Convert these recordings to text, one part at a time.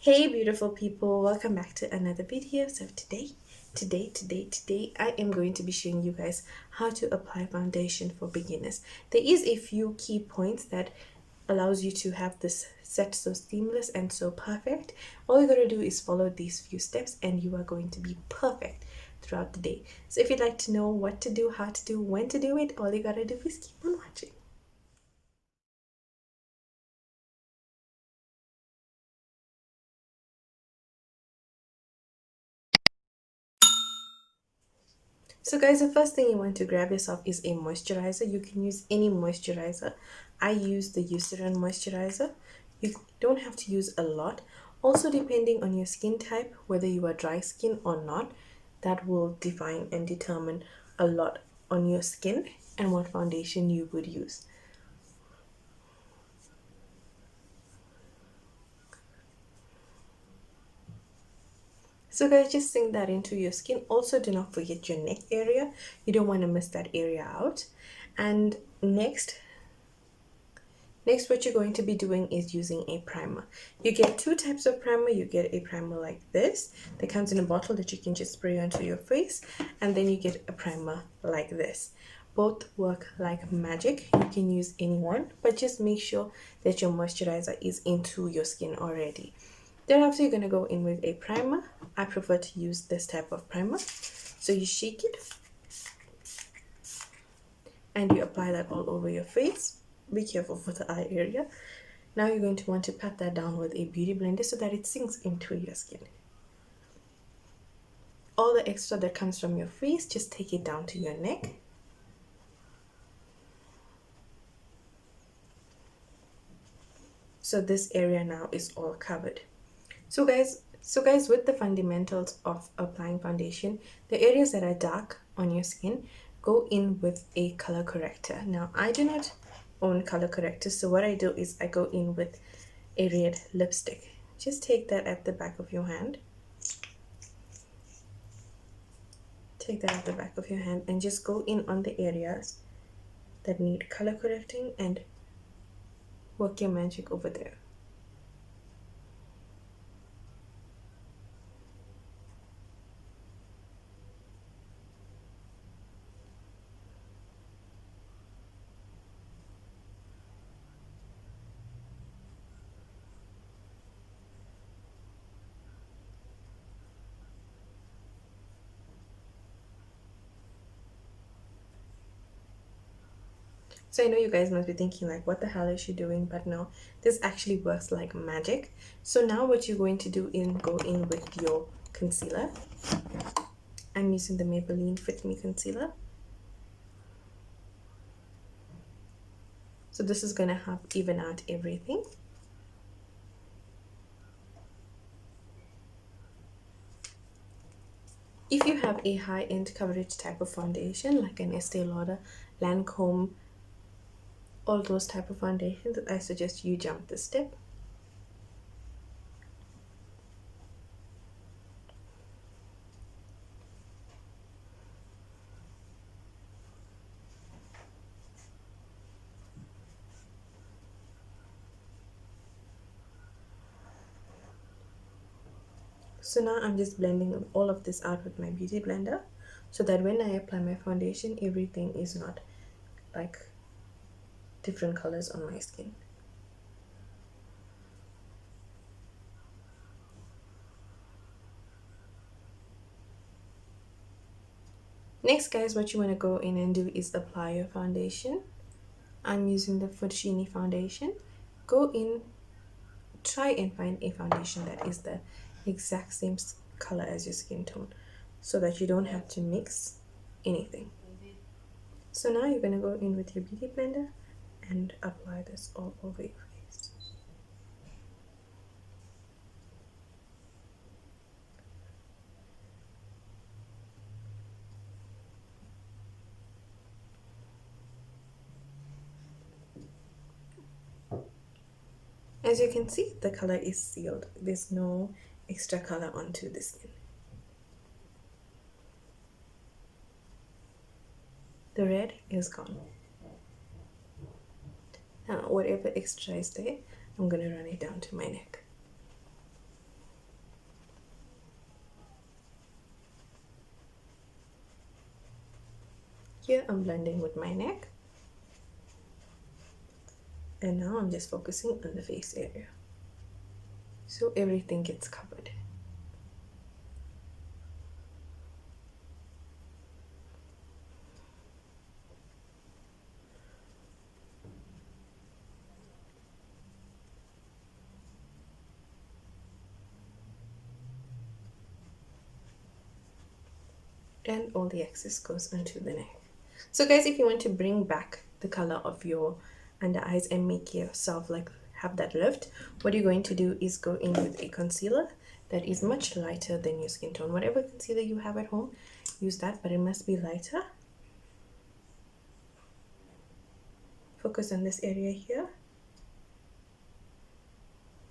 Hey beautiful people, welcome back to another video. So today I am going to be showing you guys how to apply foundation for beginners. There is a few key points that allows you to have this set so seamless and so perfect. All you gotta do is follow these few steps and you are going to be perfect throughout the day. So if you'd like to know what to do, how to do, when to do it, all you gotta do is keep on watching. So guys, the first thing you want to grab yourself is a moisturizer. You can use any moisturizer. I use the Eucerin moisturizer. You don't have to use a lot. Also, depending on your skin type, whether you are dry skin or not, that will define and determine a lot on your skin and what foundation you would use. So guys, just sink that into your skin. Also, do not forget your neck area. You don't want to miss that area out. And next, what you're going to be doing is using a primer. You get two types of primer. You get a primer like this that comes in a bottle that you can just spray onto your face, and then you get a primer like this. Both work like magic. You can use any one, but just make sure that your moisturizer is into your skin already. Then after, you're going to go in with a primer. I prefer to use this type of primer. So you shake it and you apply that all over your face. Be careful for the eye area. Now you're going to want to pat that down with a beauty blender so that it sinks into your skin. All the extra that comes from your face, just take it down to your neck. So this area now is all covered. So guys, with the fundamentals of applying foundation, the areas that are dark on your skin, go in with a color corrector. Now I do not own color correctors, so what I do is I go in with a red lipstick. Just take that at the back of your hand. Take that at the back of your hand and just go in on the areas that need color correcting and work your magic over there. So I know you guys must be thinking like, what the hell is she doing? But no, this actually works like magic. So now what you're going to do is go in with your concealer. I'm using the Maybelline Fit Me concealer. So this is going to help even out everything. If you have a high-end coverage type of foundation like an Estee Lauder, Lancome, all those type of foundations, I suggest you jump this step. So now I'm just blending all of this out with my beauty blender so that when I apply my foundation, everything is not like different colors on my skin. Next guys, what you want to go in and do is apply your foundation. I'm using the Foschini foundation. Go in, try and find a foundation that is the exact same color as your skin tone so that you don't have to mix anything. So now you're going to go in with your beauty blender and apply this all over your face. As you can see, the color is sealed. There's no extra color onto the skin. The red is gone. Now, whatever extra is there, I'm going to run it down to my neck. Here I'm blending with my neck. And now I'm just focusing on the face area, so everything gets covered. And all the excess goes onto the neck. So guys, if you want to bring back the color of your under eyes and make yourself like have that lift, what you're going to do is go in with a concealer that is much lighter than your skin tone. Whatever concealer you have at home, use that, but it must be lighter. Focus on this area here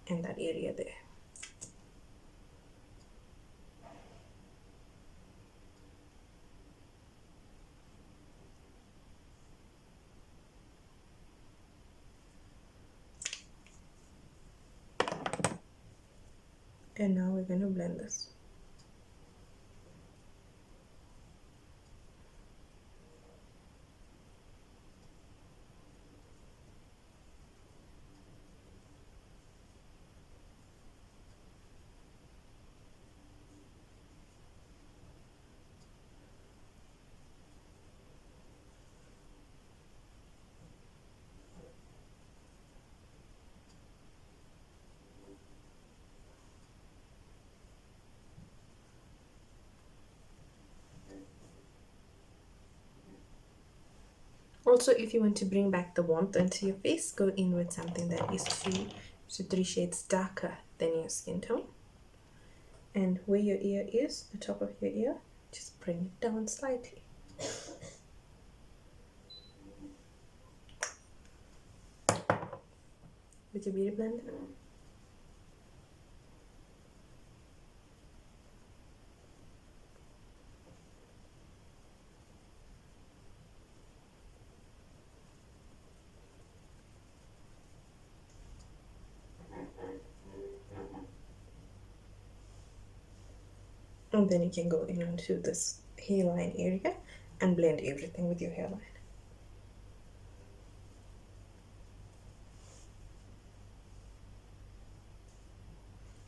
and that area there. And now we're going to blend this. Also, if you want to bring back the warmth into your face, go in with something that is 2 to 3 shades darker than your skin tone. And where your ear is, the top of your ear, just bring it down slightly. With your beauty blender. And then you can go in onto this hairline area and blend everything with your hairline.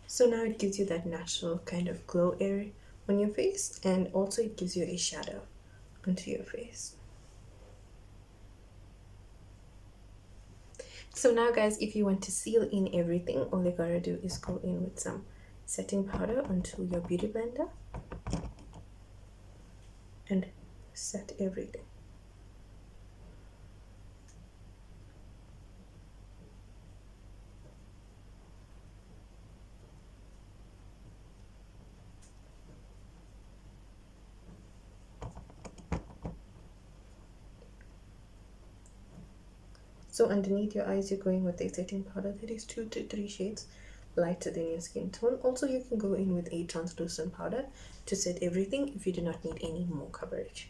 So now it gives you that natural kind of glow area on your face, and also it gives you a shadow onto your face. So now guys, if you want to seal in everything, all you gotta do is go in with some setting powder onto your beauty blender and set everything. So underneath your eyes, you're going with a setting powder that is 2 to 3 shades lighter than your skin tone. Also, you can go in with a translucent powder to set everything if you do not need any more coverage.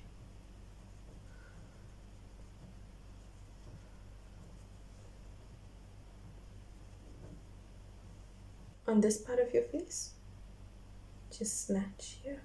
On this part of your face, just snatch here.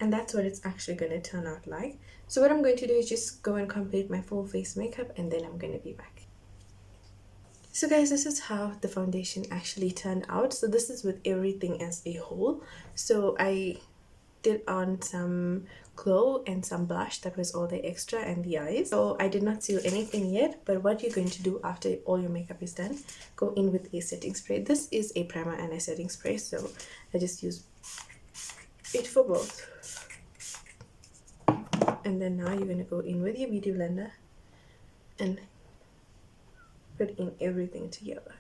And that's what it's actually going to turn out like. So what I'm going to do is just go and complete my full face makeup, and then I'm going to be back. So guys, this is how the foundation actually turned out. So this is with everything as a whole. So I did on some glow and some blush, that was all the extra, and the eyes. So I did not seal anything yet, but what you're going to do after all your makeup is done, go in with a setting spray. This is a primer and a setting spray, so I just use it for both. And then now you're going to go in with your beauty blender and put in everything together.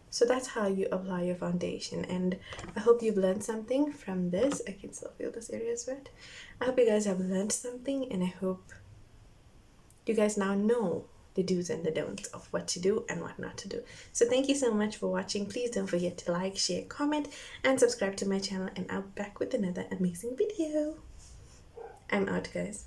So that's how you apply your foundation, and I hope you've learned something from this. I can still feel this area is wet. I hope you guys have learned something, and I hope you guys now know the do's and the don'ts of what to do and what not to do. So thank you so much for watching. Please don't forget to like, share, comment, and subscribe to my channel, and I'll be back with another amazing video. I'm out, guys.